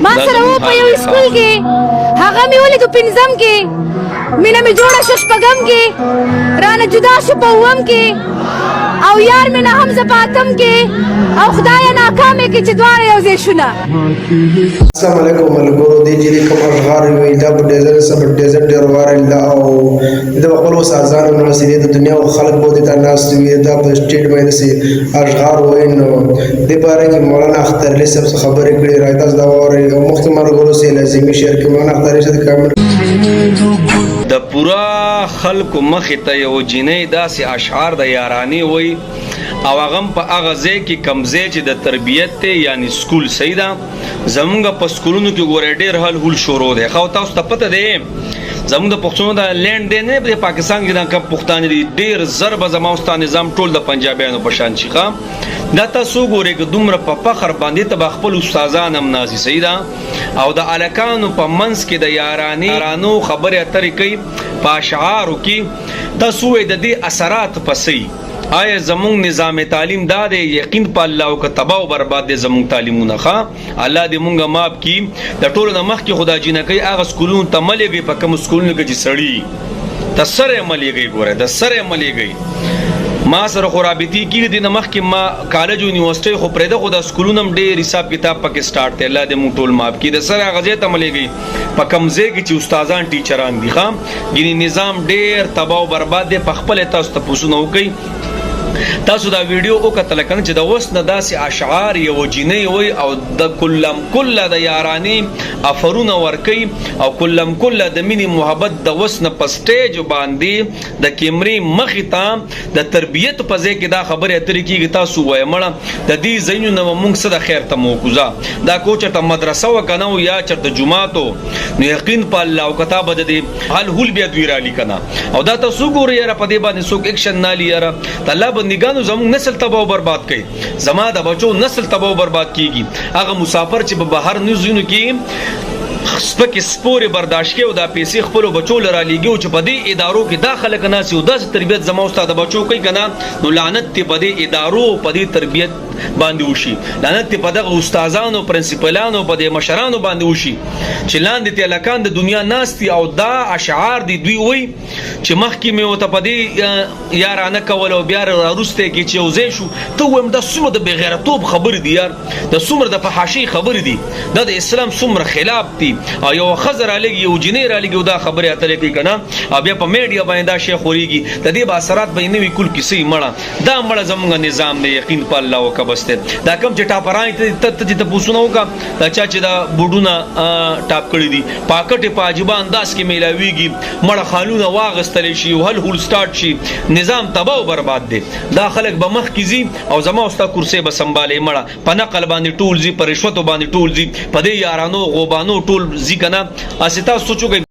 ما سره و په یو سکول کې هغه مې ولیدو پنځم کې مینه مې جوړه شو شپږم کې رانه جدا شو په اووم کې او یار مې نه هم زه په اتم کې او خدایه ناکامې کې چې دواړه یو ځای شونه. السلام علیکم ملګرو. دی چې کوم اشعار وي دا په ډیزل سم ډیزل ډیر واره الله او د خپل وسازانو نو سي د دنیا او خلق بده ته ناس وي دا په سټیټ باندې سي اشعار وای نو د پاره کې مولانا اختر علی صاحب خبرې کړې راځي دا واره او مخکې ملګرو سي لازمي شهر کې مولانا اختر علی صاحب کامل د پورا خلکو مخې ته یو جنۍ داسې اشعار د یارانې وای او هغه په هغه ځای کې کمزې چې د تربیت ته یعنی سکول صحیح ده زمونږ په سکولونو کې ګورې ډېر حل هول شروع دی خو تاسو ته پته دی زمونږ د پښتنو د لینډ دی نه د پاکستان کې د کم پښتانه دي ډېر ضرب زموستا نظام ټول د پنجابیانو په شان شيخه دا تاسو ګورې چې دومره په فخر باندې ته خپل استادان هم نازي صحیح ده او د الکانو په منځ کې د یارانو خبره اترې کوي په اشعارو کې تاسو د دې اثرات پسې آیا زمون نظام تعلیم دا دی یقین په الله او که تباہ او برباد دي زمون تعلیمونه ښا الله دې مونږه ماپ کی د ټولو نه مخ کې خدا جنہ کوي هغه سکولون ته مليږي په کوم سکولونو کې چې سړی د سره مليږي ګوره د سره مليږي ما سره خرابتي کې دي نه مخ کې ما کالج او یونیورسيټي خو پرې د خدا سکولونو هم ډېر حساب کتاب پکې سٹارټ ته الله دې مونږ ټول ماپ کی د سره غزه ته مليږي په کمزې کې چې استادان ټیچران دي ښا ګینی نظام ډېر تباہ او برباد دي په خپل تاسو ته پوښتنه وکړي تاسو دا ویډیو وکتل کنه چې د وسنه داسې اشعار یو جنې وي او د کله د یارانی افرونه ورکی او کله د مینی محبت د وسنه په سټیج باندې د کیمرې مخې ته د تربیت په ځای کې دا خبره اترې کیږي تاسو وای مړه د دې زینو نو موږ سره خیر ته موکوزا دا کوچ ته مدرسه وکنه او یا چرته جمعاتو نو یقین په الله او کتاب د دې حل هول بیا دوی را لیکنه او دا تاسو ګورئ یاره په دې باندې څوک اکشن نه لیاره الله بندګانو زموږ نسل تباہ او برباد کړي زما د بچو نسل تباہ او برباد کیږي هغه مسافر چې په بهر نزونو کې سپکې سپورې برداشت کې او دا پیسې خپل بچو لرا لګي او چې په دې ادارو کې داخله کنا سي او داسې تربيت زما استاد بچو کوي کنه نو لعنت ته په دې ادارو په دې تربيت باندې وشي لعنت ته په دغه استادانو پرنسپلانو په دې مشرانو باندې وشي چې لاندې ته لکان د دنیا ناستي او دا اشعار دي دوی وای چې مخکې مې وته په دې یارانه کول او بیا راروسته کې چې وزې شو ته ویم د څومره د بغیرتوب خبر دي یار د څومره د فحاشي خبر دي د اسلام څومره خلاف دي او یو خزر علیږي یو جنیر علیږي دا خبره اترې کوي کنه او بیا په میډیا باندې دا شی خوريږي د دې با اثرات به نوې کول کیسې مړه دا مړه زموږ نظام نه یقین په الله او کبسته دا کم چې ټاپرای ته ته پوښتنه وکا دا چا چې دا بوډونه ټاپ کړی دي پاکټ په عجیب انداز کې میلاویږي مړه خالونه واغستل شي او هل هول سٹارټ شي نظام تباہ او برباد دي دا خلک به مخ کیږي او زما اوستا کرسي به سنبالې مړه په نقل باندې ټول زی پر رشوت باندې ټول زی په دې یارانو غوبانو ټول زی کنه استا سوچو